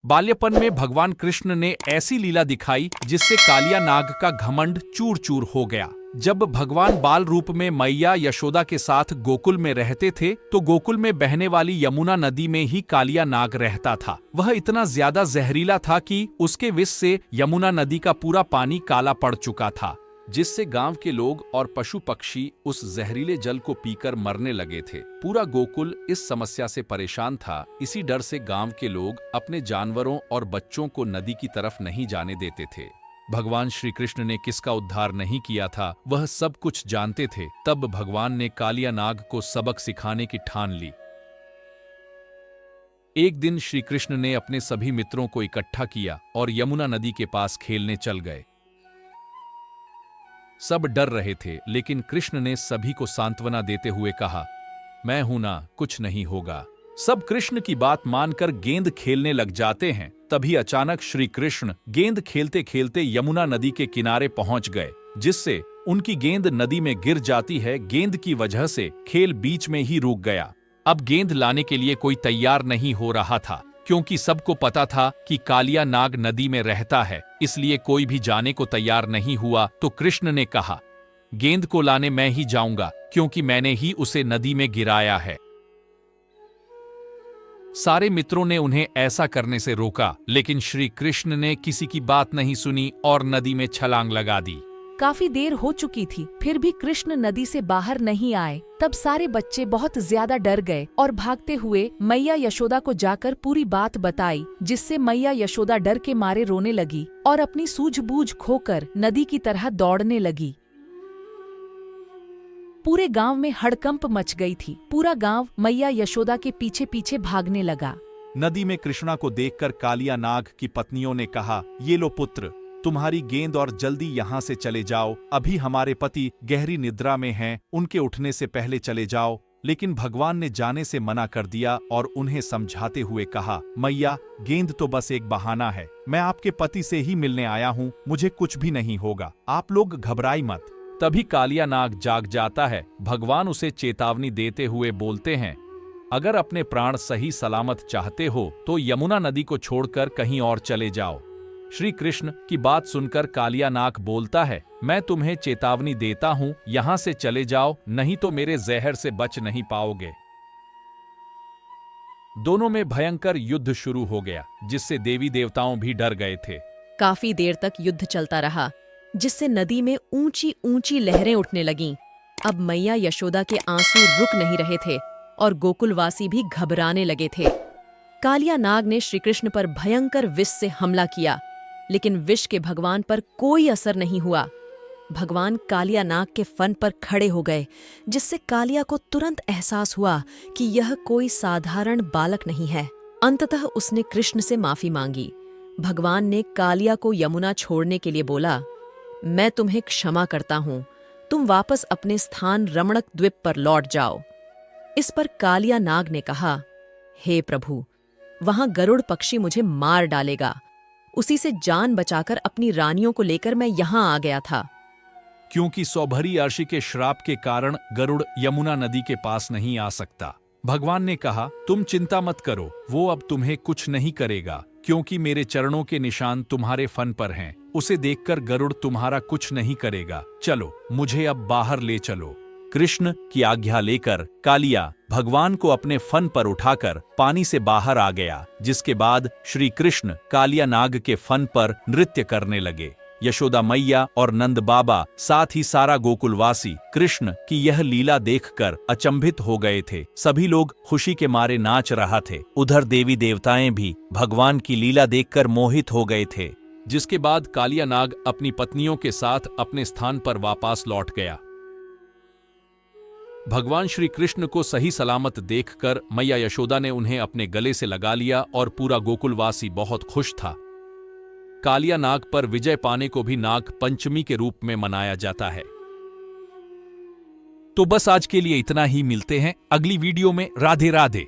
बाल्यपन में भगवान कृष्ण ने ऐसी लीला दिखाई जिससे कालिया नाग का घमंड चूर चूर हो गया। जब भगवान बाल रूप में मैया यशोदा के साथ गोकुल में रहते थे तो गोकुल में बहने वाली यमुना नदी में ही कालिया नाग रहता था। वह इतना ज्यादा जहरीला था कि उसके विष से यमुना नदी का पूरा पानी काला पड़ चुका था, जिससे गांव के लोग और पशु पक्षी उस जहरीले जल को पीकर मरने लगे थे। पूरा गोकुल इस समस्या से परेशान था। इसी डर से गांव के लोग अपने जानवरों और बच्चों को नदी की तरफ नहीं जाने देते थे। भगवान श्री कृष्ण ने किसका उद्धार नहीं किया था, वह सब कुछ जानते थे। तब भगवान ने कालिया नाग को सबक सिखाने की ठान ली। एक दिन श्री कृष्ण ने अपने सभी मित्रों को इकट्ठा किया और यमुना नदी के पास खेलने चल गए। सब डर रहे थे, लेकिन कृष्ण ने सभी को सांत्वना देते हुए कहा, मैं हूं ना, कुछ नहीं होगा। सब कृष्ण की बात मानकर गेंद खेलने लग जाते हैं। तभी अचानक श्री कृष्ण गेंद खेलते खेलते यमुना नदी के किनारे पहुंच गए, जिससे उनकी गेंद नदी में गिर जाती है। गेंद की वजह से खेल बीच में ही रुक गया। अब गेंद लाने के लिए कोई तैयार नहीं हो रहा था, क्योंकि सबको पता था कि कालिया नाग नदी में रहता है, इसलिए कोई भी जाने को तैयार नहीं हुआ। तो कृष्ण ने कहा, गेंद को लाने मैं ही जाऊंगा, क्योंकि मैंने ही उसे नदी में गिराया है। सारे मित्रों ने उन्हें ऐसा करने से रोका, लेकिन श्री कृष्ण ने किसी की बात नहीं सुनी और नदी में छलांग लगा दी। काफी देर हो चुकी थी, फिर भी कृष्ण नदी से बाहर नहीं आए। तब सारे बच्चे बहुत ज्यादा डर गए और भागते हुए मैया यशोदा को जाकर पूरी बात बताई, जिससे मैया यशोदा डर के मारे रोने लगी और अपनी सूझबूझ खोकर नदी की तरह दौड़ने लगी। पूरे गांव में हड़कंप मच गई थी। पूरा गांव मैया यशोदा के पीछे पीछे भागने लगा। नदी में कृष्णा को देखकर कालिया नाग की पत्नियों ने कहा, ये लो पुत्र, तुम्हारी गेंद और जल्दी यहाँ से चले जाओ। अभी हमारे पति गहरी निद्रा में हैं, उनके उठने से पहले चले जाओ। लेकिन भगवान ने जाने से मना कर दिया और उन्हें समझाते हुए कहा, मैया, गेंद तो बस एक बहाना है। मैं आपके पति से ही मिलने आया हूँ, मुझे कुछ भी नहीं होगा, आप लोग घबराई मत। तभी कालिया नाग जाग जाता है। भगवान उसे चेतावनी देते हुए बोलते हैं, अगर अपने प्राण सही सलामत चाहते हो तो यमुना नदी को छोड़कर कहीं और चले जाओ। श्री कृष्ण की बात सुनकर कालिया नाग बोलता है, मैं तुम्हें चेतावनी देता हूँ, यहाँ से चले जाओ, नहीं तो मेरे जहर से बच नहीं पाओगे। दोनों में भयंकर युद्ध शुरू हो गया, जिससे देवी देवताओं भी डर गए थे। काफी देर तक युद्ध चलता रहा, जिससे नदी में ऊंची ऊंची लहरें उठने लगीं। अब मैया यशोदा के आंसू रुक नहीं रहे थे और गोकुलवासी भी घबराने लगे थे। कालिया नाग ने श्रीकृष्ण पर भयंकर विष से हमला किया, लेकिन विष के भगवान पर कोई असर नहीं हुआ। भगवान कालिया नाग के फन पर खड़े हो गए, जिससे कालिया को तुरंत एहसास हुआ कि यह कोई साधारण बालक नहीं है। अंततः उसने कृष्ण से माफी मांगी। भगवान ने कालिया को यमुना छोड़ने के लिए बोला, मैं तुम्हें क्षमा करता हूँ, तुम वापस अपने स्थान रमणक द्वीप पर लौट जाओ। इस पर कालिया नाग ने कहा, हे प्रभु, वहां गरुड़ पक्षी मुझे मार डालेगा। उसी से जान बचाकर अपनी रानियों को लेकर मैं यहाँ आ गया था। क्योंकि सौभरी अर्षि के श्राप के कारण गरुड़ यमुना नदी के पास नहीं आ सकता। भगवान ने कहा, तुम चिंता मत करो, वो अब तुम्हें कुछ नहीं करेगा, क्योंकि मेरे चरणों के निशान तुम्हारे फन पर हैं। उसे देखकर गरुड़ तुम्हारा कुछ नहीं करेगा। चलो, मुझे अब बाहर ले चलो। कृष्ण की आज्ञा लेकर कालिया भगवान को अपने फन पर उठाकर पानी से बाहर आ गया, जिसके बाद श्री कृष्ण कालिया नाग के फन पर नृत्य करने लगे। यशोदा मैया और नंद बाबा, साथ ही सारा गोकुलवासी कृष्ण की यह लीला देखकर अचंभित हो गए थे। सभी लोग खुशी के मारे नाच रहा थे। उधर देवी देवताएं भी भगवान की लीला देखकर मोहित हो गए थे। जिसके बाद कालिया नाग अपनी पत्नियों के साथ अपने स्थान पर वापस लौट गया। भगवान श्री कृष्ण को सही सलामत देखकर मैया यशोदा ने उन्हें अपने गले से लगा लिया और पूरा गोकुलवासी बहुत खुश था। कालिया नाग पर विजय पाने को भी नाग पंचमी के रूप में मनाया जाता है। तो बस आज के लिए इतना ही। मिलते हैं अगली वीडियो में। राधे राधे।